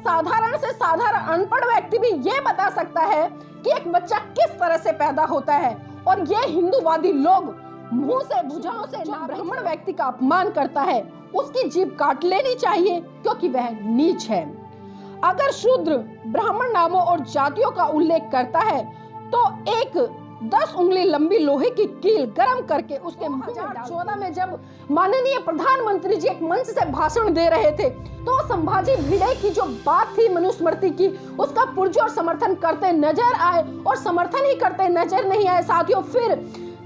साधारण से साधारण अनपढ़ व्यक्ति भी ये बता सकता है कि एक बच्चा किस तरह से पैदा होता है। और ये हिंदूवादी लोग मुंह से भुजाओं से जो ब्राह्मण व्यक्ति का अपमान करता है उसकी जीभ काट लेनी चाहिए, क्योंकि वह नीच है। अगर शूद्र ब्राह्मण नामों और जातियों का उल्लेख करता है तो एक 10 उंगली लंबी लोहे की कील गरम करके उसके 2014 में जब माननीय प्रधानमंत्री जी एक मंच से भाषण दे रहे थे तो संभाजी भिड़े की जो बात थी मनुस्मृति की, उसका पुरजोर समर्थन करते नजर आए और समर्थन ही करते नजर नहीं आए साथियों। फिर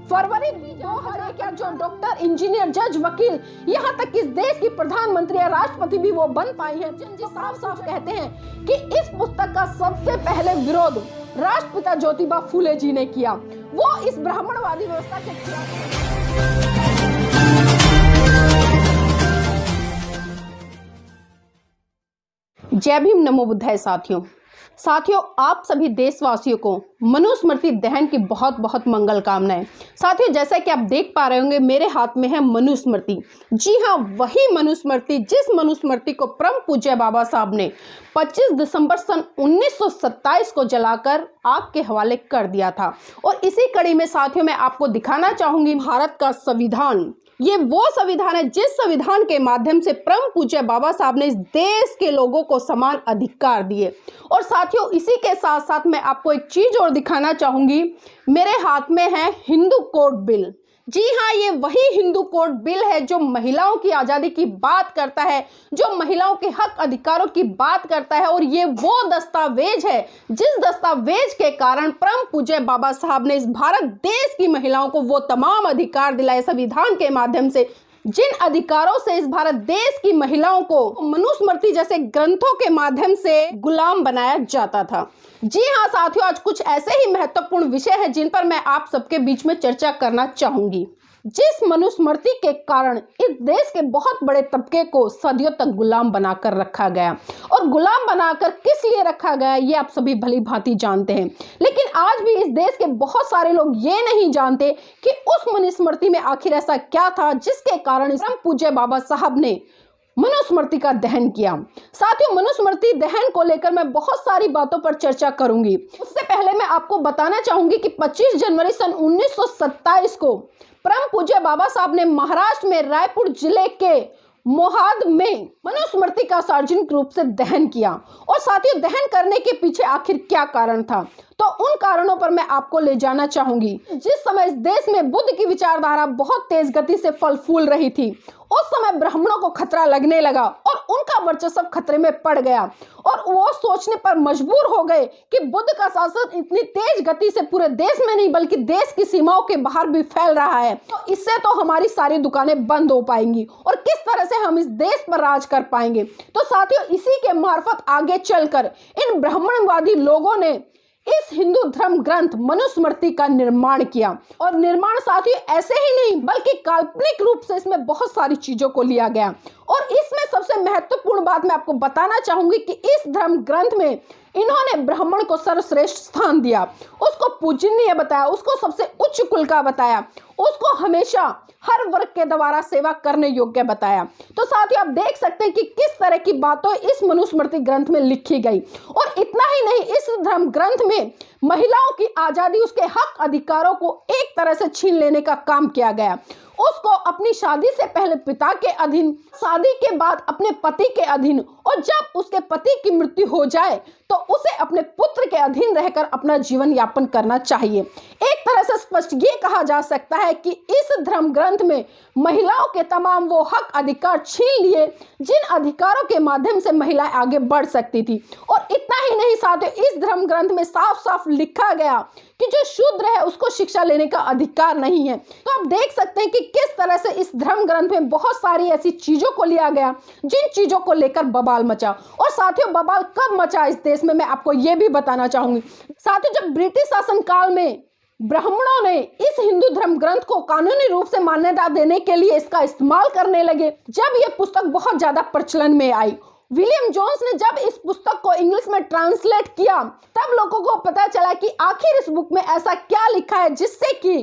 फरवरी 2000 का जो डॉक्टर, इंजीनियर, जज, वकील, यहाँ तक इस देश की प्रधानमंत्री या राष्ट्रपति भी वो बन पाई हैं, जिन साफ साफ कहते हैं कि इस पुस्तक का सबसे पहले विरोध राष्ट्रपिता ज्योतिबा फूले जी ने किया। वो इस ब्राह्मणवादी व्यवस्था के खिलाफ। जय भीम, नमो बुद्धाय। साथियों आप सभी देशवासियों को मनुस्मृति दहन की बहुत बहुत मंगल कामनाएं। साथियों जैसा कि आप देख पा रहे होंगे मेरे हाथ में है मनुस्मृति। जी हाँ, वही मनुस्मृति जिस मनुस्मृति को परम पूज्य बाबा साहब ने 25 दिसंबर सन 1927 को जलाकर आग के हवाले कर दिया था। और इसी कड़ी में साथियों मैं आपको दिखाना चाहूंगी भारत का संविधान। ये वो संविधान है जिस संविधान के माध्यम से परम पूज्य बाबा साहब ने इस देश के लोगों को समान अधिकार दिए। और साथियों इसी के साथ साथ मैं आपको एक चीज और दिखाना चाहूंगी। मेरे हाथ में है हिंदू कोड बिल। जी हाँ, ये वही हिंदू कोड बिल है जो महिलाओं की आज़ादी की बात करता है, जो महिलाओं के हक अधिकारों की बात करता है। और ये वो दस्तावेज है जिस दस्तावेज के कारण परम पूज्य बाबा साहब ने इस भारत देश की महिलाओं को वो तमाम अधिकार दिलाए संविधान के माध्यम से, जिन अधिकारों से इस भारत देश की महिलाओं को मनुस्मृति जैसे ग्रंथों के माध्यम से गुलाम बनाया जाता था। जी हाँ साथियों, आज कुछ ऐसे ही महत्वपूर्ण विषय हैं जिन पर मैं आप सबके बीच में चर्चा करना चाहूंगी। जिस मनुस्मृति के कारण इस देश के बहुत बड़े तबके को सदियों तक गुलाम बनाकर रखा गया। और गुलाम बनाकर किस लिए रखा गया ये आप सभी भली भांति जानते हैं। लेकिन आज भी इस देश के बहुत सारे लोग ये नहीं जानते कि उस मनुस्मृति में आखिर ऐसा क्या था जिसके कारण परम पूज्य बाबा साहब ने मनुस्मृति का दहन किया। साथियों मनुस्मृति दहन को लेकर मैं बहुत सारी बातों पर चर्चा करूंगी। उससे पहले मैं आपको बताना चाहूंगी कि 25 जनवरी सन 1927 को परम पूज्य बाबा साहब ने महाराष्ट्र में रायपुर जिले के मोहाद में मनुस्मृति का सार्वजनिक रूप से दहन किया। और साथियों दहन करने के पीछे आखिर क्या कारण था, तो उन कारणों पर मैं आपको ले जाना चाहूंगी। जिस समय इस देश में बुद्ध की विचारधारा बहुत तेज गति से फल फूल रही थी, उस समय ब्राह्मणों को खतरा लगने लगा और उनका वर्चस्व खतरे में पड़ गया। और वो सोचने पर मजबूर हो गए कि बुद्ध का शासन इतनी तेज गति से पूरे देश में नहीं बल्कि देश की सीमाओं के बाहर भी फैल रहा है, तो इससे तो हमारी सारी दुकानें बंद हो पाएंगी और किस तरह से हम इस देश पर राज कर पाएंगे। तो साथियों इसी के मार्फत आगे चलकर इन ब्राह्मणवादी लोगों ने इस हिंदू धर्म ग्रंथ मनुस्मृति का निर्माण किया। और निर्माण साथियों ऐसे ही नहीं बल्कि काल्पनिक रूप से इसमें बहुत सारी चीजों को लिया गया। और इसमें सबसे महत्वपूर्ण बात मैं आपको बताना चाहूंगी कि इस धर्म ग्रंथ में इन्होंने ब्राह्मण को सर्वश्रेष्ठ स्थान दिया, उसको पूजनीय बताया, उसको सबसे उच्च कुल का बताया, उसको हमेशा हर वर्ग के द्वारा सेवा करने योग्य बताया। तो साथियों आप देख सकते हैं कि किस तरह की बातें इस मनुस्मृति ग्रंथ में लिखी गई। और इतना ही नहीं, इस धर्म ग्रंथ में महिलाओं की आजादी, उसके हक अधिकारों को एक तरह से छीन लेने का काम किया गया। उसको अपनी शादी से पहले पिता के अधीन, शादी के बाद अपने पति के अधीन, और जब उसके पति की मृत्यु हो जाए तो उसे अपने पुत्र के अधीन रहकर अपना जीवन यापन करना चाहिए। एक तरह से स्पष्ट ये कहा जा सकता है कि इस धर्म ग्रंथ में महिलाओं के तमाम वो हक अधिकार छीन लिए जिन अधिकारों के माध्यम से महिलाएं आगे बढ़ सकती थी। और इतना ही नहीं साथियों, इस धर्म ग्रंथ में साफ साफ लिखा गया कि जो शूद्र है उसको शिक्षा लेने का अधिकार नहीं है। तो आप देख सकते हैं कि किस तरह से इस धर्म ग्रंथ में बहुत सारी ऐसी चीजों को लिया गया जिन चीजों को लेकर बवाल मचा। और साथियों बवाल कब मचा इस देश में मैं आपको ये भी बताना चाहूंगी। साथियों जब ब्रिटिश शासनकाल में ब्राह्मणों ने इस हिंदू धर्म ग्रंथ को कानूनी रूप से मान्यता देने के लिए इसका इस्तेमाल करने लगे, जब यह पुस्तक बहुत ज्यादा प्रचलन में आई, विलियम जोन्स ने जब इस पुस्तक को इंग्लिश में ट्रांसलेट किया, तब लोगों को पता चला कि आखिर इस बुक में ऐसा क्या लिखा है जिससे कि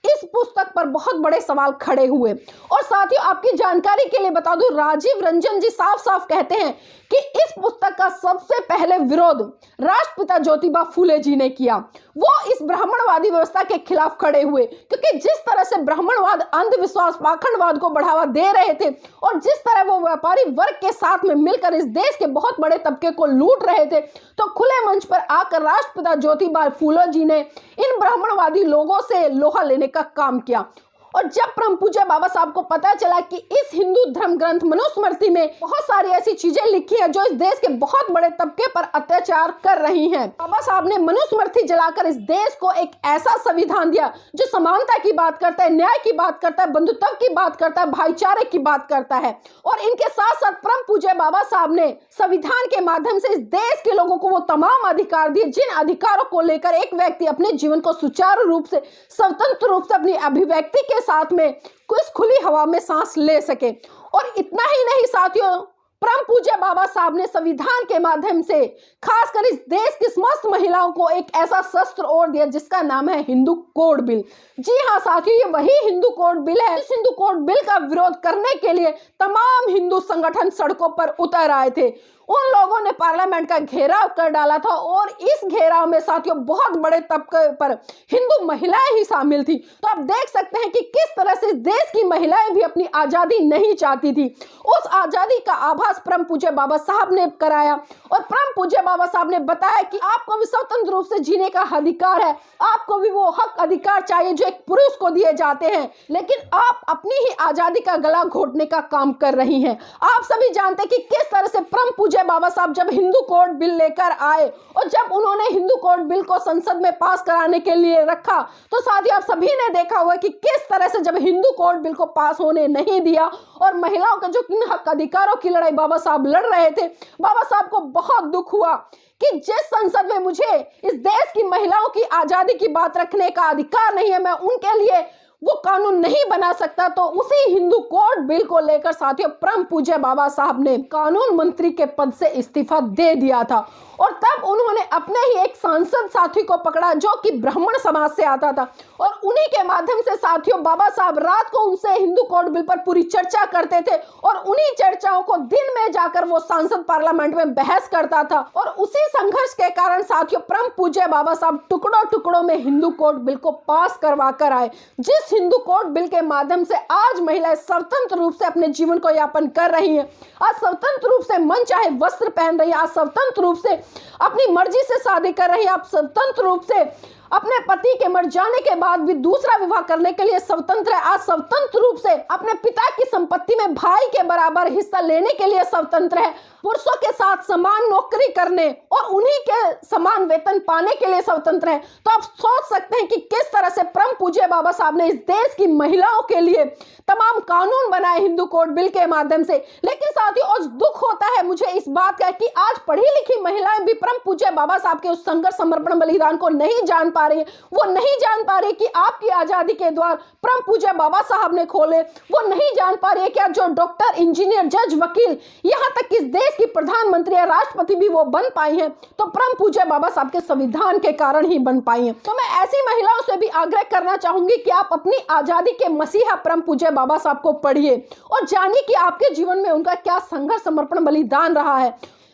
इस पुस्तक पर बहुत बड़े सवाल खड़े हुए। और साथियों, आपकी जानकारी के लिए बता दूं, राजीव रंजन जी साफ साफ कहते हैं कि इस पुस्तक का सबसे पहले विरोध राष्ट्रपिता ज्योतिबा फूले जी ने किया। वो इस ब्राह्मणवादी व्यवस्था के खिलाफ खड़े हुए, क्योंकि जिस तरह से ब्राह्मणवाद, अंधविश्वास, पाखंडवाद को बढ़ावा दे रहे थे और जिस तरह वो व्यापारी वर्ग के साथ में मिलकर इस देश के बहुत बड़े तबके को लूट रहे थे, तो खुले मंच पर आकर राष्ट्रपिता ज्योतिबा फूले जी ने इन ब्राह्मणवादी लोगों से लोहा लेने का काम किया। और जब परम पूज्य बाबा साहब को पता चला कि इस हिंदू धर्म ग्रंथ मनुस्मृति में बहुत सारी ऐसी चीजें लिखी हैं जो इस देश के बहुत बड़े तबके पर अत्याचार कर रही हैं, बाबा साहब ने मनुस्मृति जलाकर इस देश को एक ऐसा संविधान दिया जो समानता की बात करता है, न्याय की बात करता है, बंधुत्व की बात करता है, भाईचारे की बात करता है। और इनके साथ साथ परम पूज्य बाबा साहब ने संविधान के माध्यम से इस देश के लोगों को वो तमाम अधिकार दिए जिन अधिकारों को लेकर एक व्यक्ति अपने जीवन को सुचारू रूप से, स्वतंत्र रूप से अपनी अभिव्यक्ति के साथ में कुछ खुली हवा में सांस ले सके। और इतना ही नहीं साथियों, परम पूज्य बाबा साहब ने संविधान के माध्यम से खासकर इस देश की समस्त महिलाओं को एक ऐसा शस्त्र और दिया जिसका नाम है हिंदू कोड बिल। जी हाँ साथियों, ये वही हिंदू कोड बिल है। इस हिंदू कोड बिल का विरोध करने के लिए तमाम हिंदू संगठन सड़कों पर उतर आए थे। उन लोगों ने पार्लियामेंट का घेराव कर डाला था और इस घेराव में साथियों बहुत बड़े तबके पर हिंदू महिलाएं ही शामिल थी। तो आप देख सकते हैं कि किस तरह से देश की महिलाएं भी अपनी आजादी नहीं चाहती थी। उस आजादी का आभास परम पूज्य बाबा साहब ने कराया और परम पूज्य बाबा साहब ने बताया कि आपको भी स्वतंत्र रूप से जीने का अधिकार है, आपको भी वो हक अधिकार चाहिए जो एक पुरुष को दिए जाते हैं, लेकिन आप अपनी ही आजादी का गला घोटने का काम कर रही हैं। आप सभी जानते हैं कि किस तरह से परम पूज्य बाबा साहब जब हिंदू कोड बिल लेकर आए और जब उन्होंने हिंदू कोड बिल को संसद में पास कराने के लिए रखा, तो साथियों आप सभी ने देखा हुआ कि किस तरह से जब हिंदू कोड बिल को पास होने नहीं दिया और महिलाओं के जो इन हक अधिकारों की लड़ाई बाबा साहब लड़ रहे थे, बाबा साहब को बहुत दुख हुआ कि जिस संसद में मुझे इस देश की महिलाओं की आजादी की बात रखने का अधिकार नहीं है, मैं उनके लिए वो कानून नहीं बना सकता। तो उसी हिंदू कोड बिल को लेकर साथियों परम पूज्य बाबा साहब ने कानून मंत्री के पद से इस्तीफा दे दिया था और तब उन्होंने अपने ही एक सांसद साथी को पकड़ा जो कि ब्राह्मण समाज से आता था और उन्हीं के माध्यम से साथियों बाबा साहब रात को उनसे हिंदू कोड बिल पर पूरी चर्चा करते थे और उन्हीं चर्चाओं को दिन में जाकर वो सांसद पार्लियामेंट में बहस करता था। और उसी संघर्ष के कारण साथियों परम पूज्य बाबा साहब टुकड़ों टुकड़ों में हिंदू कोड बिल को पास करवा कर आए, जिस हिंदू कोड बिल के माध्यम से आज महिलाएं स्वतंत्र रूप से अपने जीवन को यापन कर रही हैं, आज स्वतंत्र रूप से मन चाहे वस्त्र पहन रही है, आज स्वतंत्र रूप से अपनी मर्जी से शादी कर रही है, आप स्वतंत्र रूप से अपने पति के मर जाने के बाद भी दूसरा विवाह करने के लिए स्वतंत्र है, आज स्वतंत्र रूप से अपने पिता की संपत्ति में भाई के बराबर हिस्सा लेने के लिए स्वतंत्र है, पुरुषों के साथ समान नौकरी करने और उन्हीं के समान वेतन पाने के लिए स्वतंत्र है। तो आप सोच सकते हैं कि किस तरह से परम पूज्य बाबा साहब ने इस देश की महिलाओं के लिए तमाम कानून बनाए हिंदू कोड बिल के माध्यम से। लेकिन साथियों आज दुख होता है मुझे इस बात का कि आज पढ़ी लिखी महिलाएं भी परम पूज्य बाबा साहब के उस संघर्ष समर्पण बलिदान को नहीं जान पा रही है। वो नहीं जान पा रही कि आपकी आजादी के द्वार परम पूज्य बाबा साहब ने खोले। वो नहीं जान पा रही है कि जो डॉक्टर, इंजीनियर, जज, वकील, यहाँ तक इस देश की प्रधानमंत्री या राष्ट्रपति भी वो बन पाई हैं तो परम पूज्य बाबा साहब के संविधान के कारण ही बन पाई हैं। तो मैं ऐसी महिलाओं से भी आग्रह करना चाहूंगी कि आप अपनी आजादी के मसीहा परम पूज्य बाबा साहब को पढ़िए और जानिए कि आपके जीवन में उनका क्या संघर्ष, समर्पण, बलिदान रहा है,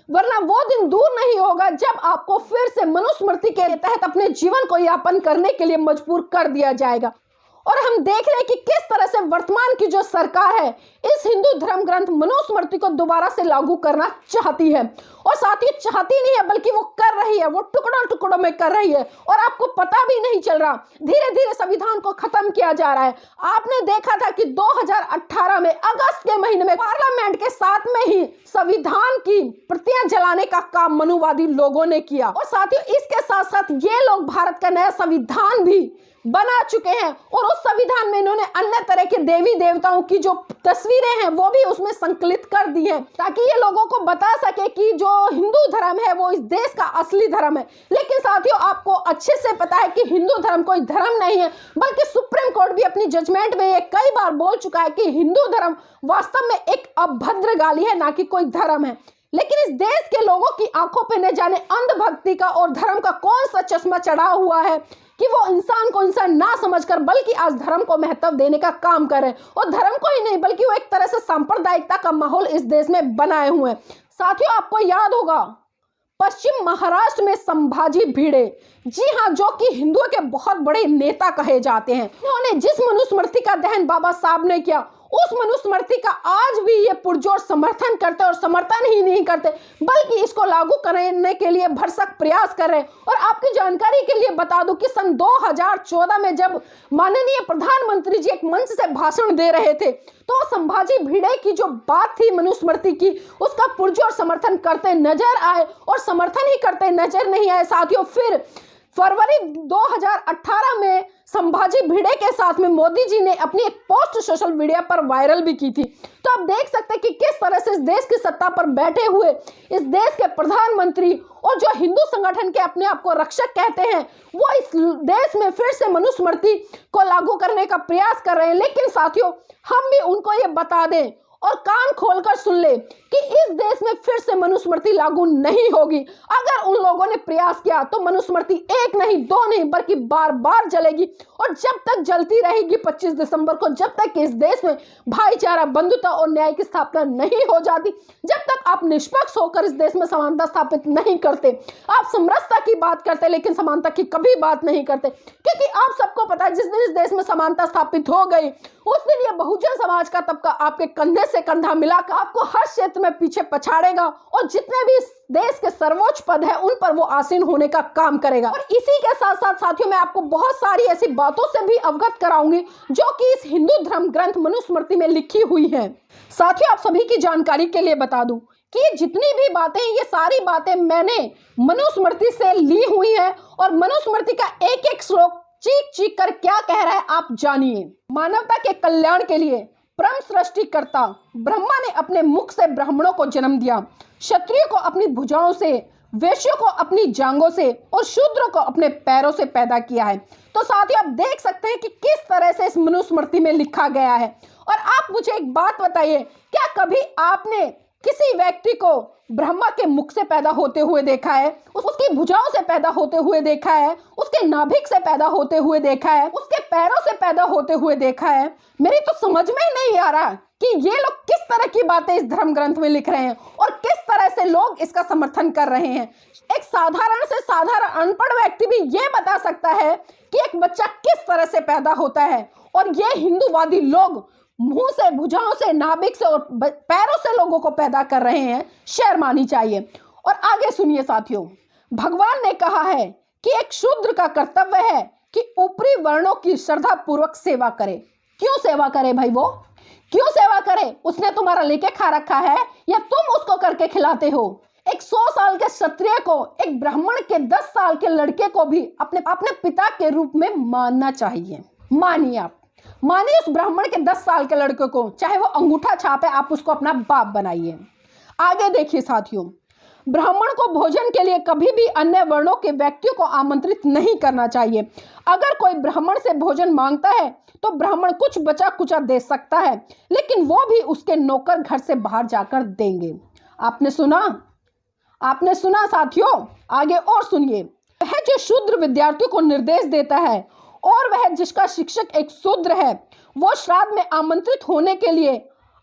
वरना वो दिन दूर नहीं होगा जब आपको फिर से मनुस्मृति के तहत अपने जीवन को यापन करने के लिए मजबूर कर दिया जाएगा। और हम देख रहे हैं कि किस तरह से वर्तमान की जो सरकार है इस हिंदू धर्म ग्रंथ मनुस्मृति को दोबारा से लागू करना चाहती है और साथ ही चाहती नहीं है बल्कि वो कर रही है, वो टुकड़ों टुकड़ों में कर रही है और आपको पता भी नहीं चल रहा। धीरे धीरे संविधान को खत्म किया जा रहा है। आपने देखा था कि 2018 में अगस्त के महीने में पार्लियामेंट के साथ में ही संविधान की प्रतियां जलाने का काम मनुवादी लोगों ने किया और साथियों इसके साथ साथ ये लोग भारत का नया संविधान भी बना चुके हैं और उस संविधान में इन्होंने अन्य तरह के देवी देवताओं की जो तस्वीरें हैं वो भी उसमें संकलित कर दी हैं ताकि ये लोगों को बता सके कि जो हिंदू धर्म है वो इस देश का असली धर्म है। लेकिन साथियों आपको अच्छे से पता है कि हिंदू धर्म कोई धर्म नहीं है, बल्कि सुप्रीम कोर्ट भी अपनी जजमेंट में ये कई बार बोल चुका है कि हिंदू धर्म वास्तव में एक अभद्र गाली है, ना कि कोई धर्म है। लेकिन इस देश के लोगों की आंखों पे न जाने अंधभक्ति का और धर्म का कौन सा चश्मा चढ़ा हुआ है, कि वो इंसान को इंसान ना समझकर बल्कि आज धर्म को महत्व देने का काम कर रहे हैं। और धर्म को ही नहीं बल्कि वो एक तरह से सांप्रदायिकता का माहौल इस देश में बनाए हुए हैं। साथियों, आपको याद होगा पश्चिम महाराष्ट्र में संभाजी भिड़े, जी हाँ, जो कि हिंदुओं के बहुत बड़े नेता कहे जाते हैं, उन्होंने जिस मनुस्मृति का दहन बाबा साहब ने किया उस मनुस्मृति का आज भी ये पुरजोर समर्थन करते और समर्थन ही नहीं करते बल्कि इसको लागू करने के लिए भरसक प्रयास कर रहे हैं। और आपकी जानकारी के लिए बता दूं कि सन 2014 में जब माननीय प्रधानमंत्री जी एक मंच से भाषण दे रहे थे तो संभाजी भिड़े की जो बात थी मनुस्मृति की उसका पुरजोर समर्थन करते नजर आए और समर्थन ही करते नजर नहीं आए। साथियों, फिर फरवरी 2018 में संभाजी भिड़े के साथ में मोदी जी ने अपनी एक पोस्ट सोशल मीडिया पर वायरल भी की थी। तो आप देख सकते हैं कि किस तरह से इस देश की सत्ता पर बैठे हुए इस देश के प्रधानमंत्री और जो हिंदू संगठन के अपने आप को रक्षक कहते हैं वो इस देश में फिर से मनुस्मृति को लागू करने का प्रयास कर रहे हैं। लेकिन साथियों, हम भी उनको ये बता दें और कान खोलकर सुन ले कि इस देश में फिर से मनुस्मृति लागू नहीं होगी। अगर उन लोगों ने प्रयास किया तो मनुस्मृति एक नहीं दो नहीं बल्कि बार बार जलेगी और जब तक जलती रहेगी 25 दिसंबर को, जब तक इस देश में भाईचारा, बंधुता और न्याय की स्थापना नहीं हो जाती, जब तक आप निष्पक्ष होकर इस देश में समानता स्थापित नहीं करते। आप समरसता की बात करते लेकिन समानता की कभी बात नहीं करते, क्योंकि आप सबको पता है जिस दिन इस देश में समानता स्थापित हो गई उस दिन ये बहुजन समाज का तबका आपके कंधे से कंधा मिलाकर आपको हर क्षेत्र में पीछे पछाड़ेगा और जितने भी इस देश के सर्वोच्च पद है उन पर वो आसीन होने का काम करेगा। और इसी के साथ साथ साथियों, मैं आपको बहुत सारी ऐसी बातों से भी अवगत कराऊंगी जो कि इस हिंदू धर्म ग्रंथ मनुस्मृति में लिखी हुई है। साथियों, आप सभी की जानकारी के लिए बता दूं कि ये जितनी भी बातें ये सारी बातें मैंने मनुस्मृति से ली हुई है और मनुस्मृति का एक एक श्लोक चीख चीख कर क्या कह रहा है आप जानिए। मानवता के कल्याण के लिए परम सृष्टिकर्ता ब्रह्मा ने अपने मुख से ब्राह्मणों को जन्म दिया, क्षत्रियों को अपनी भुजाओं से, वैश्यों को अपनी जांघों से और शूद्रों को अपने पैरों से पैदा किया है। तो साथियों, आप देख सकते हैं कि किस तरह से इस मनुस्मृति में लिखा गया है। और आप मुझे एक बात बताइए, क्या कभी आपने किसी व्यक्ति को ब्रह्मा के मुख से पैदा होते हुए देखा है, उसकी भुजाओं से पैदा होते हुए देखा है, उसके नाभिक से पैदा होते हुए देखा है, उसके पैरों से पैदा होते हुए देखा है? मेरी तो समझ में ही नहीं आ रहा कि ये लोग किस तरह की बातें इस धर्म ग्रंथ में लिख रहे हैं और किस तरह से लोग इसका समर्थन कर रहे हैं। एक साधारण से साधारण अनपढ़ व्यक्ति भी ये बता सकता है कि एक बच्चा किस तरह से पैदा होता है, और ये हिंदूवादी लोग मुंह से, भुजाओं से, नाभिक से और पैरों से लोगों को पैदा कर रहे हैं। शर्म आनी चाहिए। और आगे सुनिए साथियों, भगवान ने कहा है कि एक शूद्र का कर्तव्य है कि ऊपरी वर्णों की श्रद्धा पूर्वक सेवा करे। क्यों सेवा करे भाई? वो क्यों सेवा करे? उसने तुम्हारा लेके खा रखा है या तुम उसको करके खिलाते हो? एक 100 साल के क्षत्रिय को, एक ब्राह्मण के 10 साल के लड़के को भी अपने पिता के रूप में मानना चाहिए। मानिए उस ब्राह्मण के 10 साल के लड़के को, चाहे वो अंगूठा छाप है, आप उसको अपना बाप बनाइए। आगे देखिए साथियों, ब्राह्मण को भोजन के लिए कभी भी अन्य वर्णों के व्यक्तियों को आमंत्रित नहीं करना चाहिए। अगर कोई ब्राह्मण से भोजन मांगता है तो ब्राह्मण कुछ बचा कुचा दे सकता है, लेकिन वो भी उसके नौकर घर से बाहर जाकर देंगे। आपने सुना साथियों? आगे और सुनिए। वह जो शूद्र विद्यार्थियों को निर्देश देता है और वह जिसका शिक्षक एक शूद्र है, वो श्राद्ध में आमंत्रित होने के लिए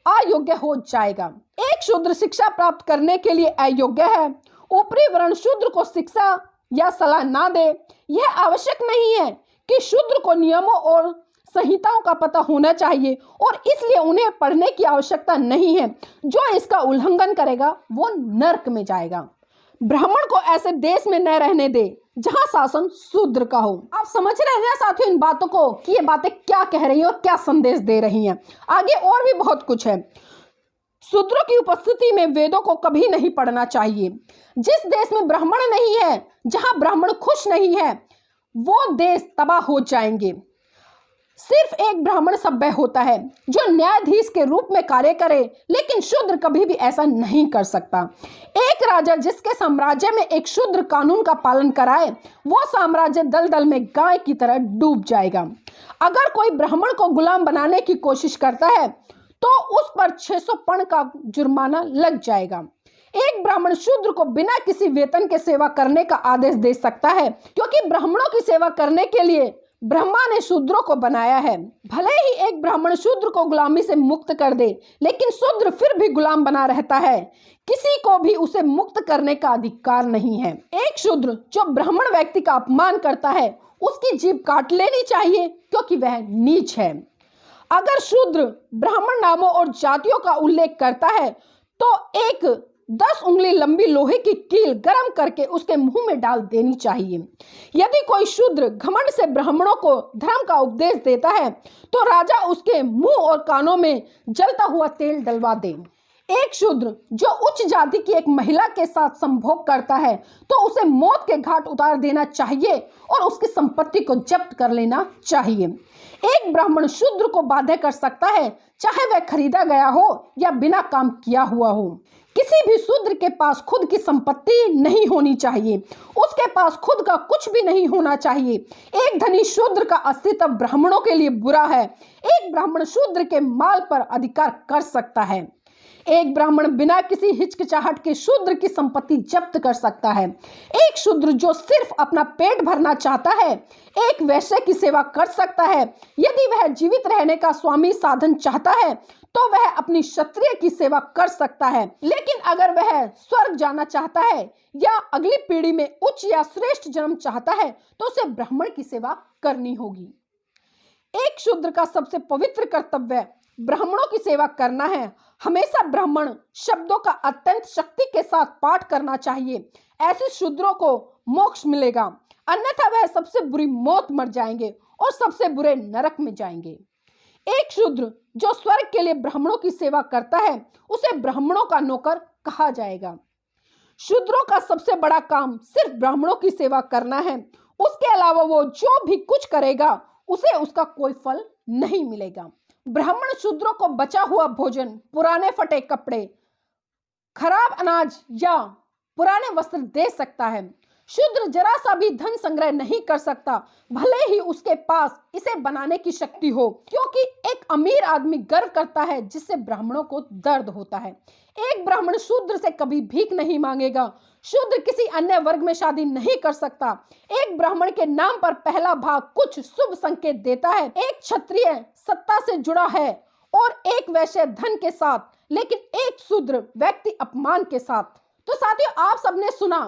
अयोग्य हो जाएगा। एक शूद्र शिक्षा प्राप्त करने के लिए अयोग्य है। ऊपरी वर्ण शूद्र को शिक्षा या सलाह ना दे। यह आवश्यक नहीं है कि शूद्र को नियमों और संहिताओं का पता होना चाहिए और इसलिए उन्हें पढ़ने की आवश्यकता नहीं है। जो इसका उल्लंघन करेगा वो नरक में जाएगा। ब्राह्मण को ऐसे देश में न रहने दे जहां शासन शूद्र का हो। आप समझ रहे हैं साथियों इन बातों को कि ये बातें क्या कह रही हैं और क्या संदेश दे रही हैं। आगे और भी बहुत कुछ है। शूद्रों की उपस्थिति में वेदों को कभी नहीं पढ़ना चाहिए। जिस देश में ब्राह्मण नहीं है, जहां ब्राह्मण खुश नहीं है, वो देश तबाह हो जाएंगे। सिर्फ एक ब्राह्मण सभ्य होता है जो न्यायाधीश के रूप में कार्य करे, लेकिन शूद्र कभी भी ऐसा नहीं कर सकता। एक राजा जिसके साम्राज्य में एक शूद्र कानून का पालन कराए, वो साम्राज्य दलदल में गाय की तरह डूब जाएगा। अगर कोई ब्राह्मण को गुलाम बनाने की कोशिश करता है तो उस पर 600 पण का जुर्माना लग जाएगा। एक ब्राह्मण शूद्र को बिना किसी वेतन के सेवा करने का आदेश दे सकता है, क्योंकि ब्राह्मणों की सेवा करने के लिए ब्रह्मा ने शूद्रों को बनाया है। भले ही एक ब्राह्मण शूद्र को गुलामी से मुक्त कर दे, लेकिन शूद्र फिर भी गुलाम बना रहता है। किसी को भी उसे मुक्त करने का अधिकार नहीं है। एक शूद्र जो ब्राह्मण व्यक्ति का अपमान करता है, उसकी जीभ काट लेनी चाहिए, क्योंकि वह नीच है। अगर शूद्र ब्राह्मण नामों और जातियों का उल्लेख करता है, तो एक 10 उंगली लंबी लोहे की कील गर्म करके उसके मुंह में डाल देनी चाहिए। यदि कोई शूद्र घमंड से ब्राह्मणों को धर्म का उपदेश देता है, तो राजा उसके मुंह और कानों में जलता हुआ तेल डलवा दे। एक शूद्र जो उच्च जाति की एक महिला के साथ संभोग करता है, तो उसे मौत के घाट उतार देना चाहिए और उसकी संपत्ति को जब्त कर लेना चाहिए। एक ब्राह्मण शूद्र को बाध्य कर सकता है, चाहे वह खरीदा गया हो या बिना काम किया हुआ हो। किसी भी शूद्र के पास खुद की संपत्ति नहीं होनी चाहिए, उसके पास खुद का कुछ भी नहीं होना चाहिए। एक धनी शूद्र का अस्तित्व ब्राह्मणों के लिए बुरा है। एक ब्राह्मण शूद्र के माल पर अधिकार कर सकता है। एक ब्राह्मण बिना किसी हिचकिचाहट के शूद्र की संपत्ति जब्त कर सकता है। एक शूद्र जो सिर्फ अपना पेट भरना चाहता है, एक वैश्य की सेवा कर सकता है। यदि वह जीवित रहने का स्वामी साधन चाहता है, तो वह अपनी क्षत्रिय की सेवा कर सकता है। लेकिन अगर वह स्वर्ग जाना चाहता है या अगली पीढ़ी में उच्च या श्रेष्ठ जन्म चाहता है, तो उसे ब्राह्मण की सेवा करनी होगी। एक शूद्र का सबसे पवित्र कर्तव्य ब्राह्मणों की सेवा करना है। हमेशा ब्राह्मण शब्दों का अत्यंत शक्ति के साथ पाठ करना चाहिए। ऐसे शूद्रों को मोक्ष मिलेगा, अन्यथा वह सबसे बुरी मौत मर जाएंगे और सबसे बुरे नरक में जाएंगे। एक शूद्र जो स्वर्ग के लिए ब्राह्मणों की सेवा करता है, उसे ब्राह्मणों का नौकर कहा जाएगा। शूद्रों का सबसे बड़ा काम सिर्फ ब्राह्मणों की सेवा करना है। उसके अलावा वो जो भी कुछ करेगा, उसे उसका कोई फल नहीं मिलेगा। ब्राह्मण शूद्रों को बचा हुआ भोजन, पुराने फटे कपड़े, खराब अनाज या पुराने वस्त्र दे सकता है। शूद्र जरा सा भी धन संग्रह नहीं कर सकता, भले ही उसके पास इसे बनाने की शक्ति हो, क्योंकि एक अमीर आदमी गर्व करता है जिससे ब्राह्मणों को दर्द होता है। एक ब्राह्मण शूद्र से कभी भीख नहीं मांगेगा। शूद्र किसी अन्य वर्ग में शादी नहीं कर सकता। एक ब्राह्मण के नाम पर पहला भाग कुछ शुभ संकेत देता है। एक क्षत्रिय सत्ता से जुड़ा है और एक वैश्य धन के साथ, लेकिन एक शूद्र व्यक्ति अपमान के साथ। तो साथियों, आप सबने सुना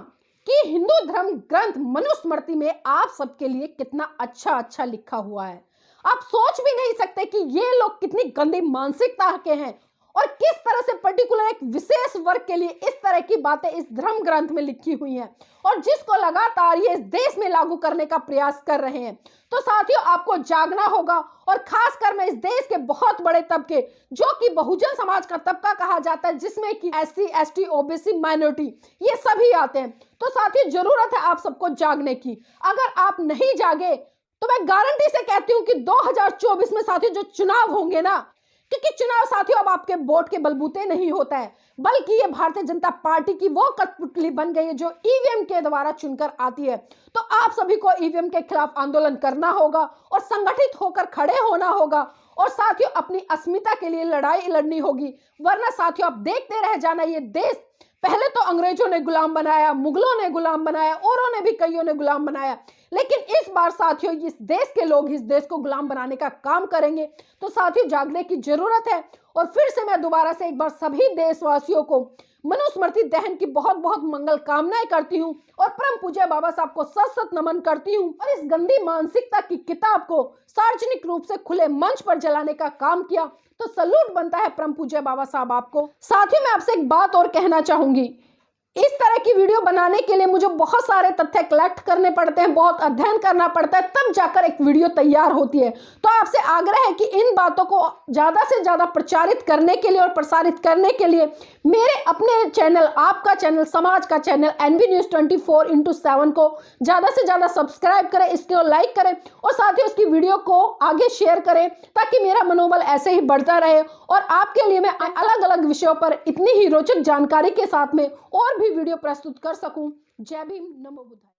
कि हिंदू धर्म ग्रंथ मनुस्मृति में आप सबके लिए कितना अच्छा लिखा हुआ है। आप सोच भी नहीं सकते कि ये लोग कितनी गंदी मानसिकता के हैं और किस तरह से पर्टिकुलर एक विशेष वर्ग के लिए इस तरह की बातें इस धर्म ग्रंथ में लिखी हुई हैं, और जिसको लगातार ये इस देश में लागू करने का प्रयास कर रहे हैं। तो साथियों, आपको जागना होगा, और खासकर मैं इस देश के बहुत बड़े तबके, जो कि बहुजन समाज का तबका कहा जाता है, जिसमें कि SC, ST, OBC, माइनॉरिटी, ये सभी आते हैं। तो साथियों, जरूरत है आप सबको जागने की। अगर आप नहीं जागे तो मैं गारंटी से कहती हूँ कि 2024 में साथियों जो चुनाव होंगे ना, क्योंकि चुनाव साथियों अब आपके वोट के बलबूते नहीं होता है, बल्कि ये भारतीय जनता पार्टी की वो कठपुतली बन गई है जो EVM के द्वारा चुनकर आती है। तो आप सभी को EVM के खिलाफ आंदोलन करना होगा और संगठित होकर खड़े होना होगा, और साथियों अपनी अस्मिता के लिए लड़ाई लड़नी होगी। वरना साथियों आप देखते रह जाना, ये देश पहले तो अंग्रेजों ने गुलाम बनाया, मुगलों ने गुलाम बनाया, औरों ने भी कईयों ने गुलाम बनाया, लेकिन इस बार साथियों इस देश के लोग इस देश को गुलाम बनाने का काम करेंगे। तो साथियों जागने की जरूरत है। और फिर से मैं दोबारा से एक बार सभी देशवासियों को मनुस्मृति दहन की बहुत बहुत मंगल कामनाएं करती हूँ, और परम पूज्य बाबा साहब को सत नमन करती हूँ। और इस गंदी मानसिकता की किताब को सार्वजनिक रूप से खुले मंच पर जलाने का काम किया, तो सलूट बनता है परम पूज्य बाबा साहब आपको। साथियों, मैं आपसे एक बात और कहना चाहूंगी, इस तरह की वीडियो बनाने के लिए मुझे बहुत सारे तथ्य कलेक्ट करने पड़ते हैं, बहुत अध्ययन करना पड़ता है, तब जाकर एक वीडियो तैयार होती है। तो आपसे आग्रह है कि इन बातों को ज़्यादा से ज़्यादा प्रचारित करने के लिए और प्रसारित करने के लिए मेरे अपने चैनल, आपका चैनल, समाज का चैनल NV News 24/7 को ज़्यादा से ज़्यादा सब्सक्राइब करें, इसको लाइक करें, और साथ ही उसकी वीडियो को आगे शेयर करें, ताकि मेरा मनोबल ऐसे ही बढ़ता रहे और आपके लिए मैं अलग अलग विषयों पर इतनी ही रोचक जानकारी के साथ में और भी वीडियो प्रस्तुत कर सकूं। जय भीम, नमो बुद्धाय।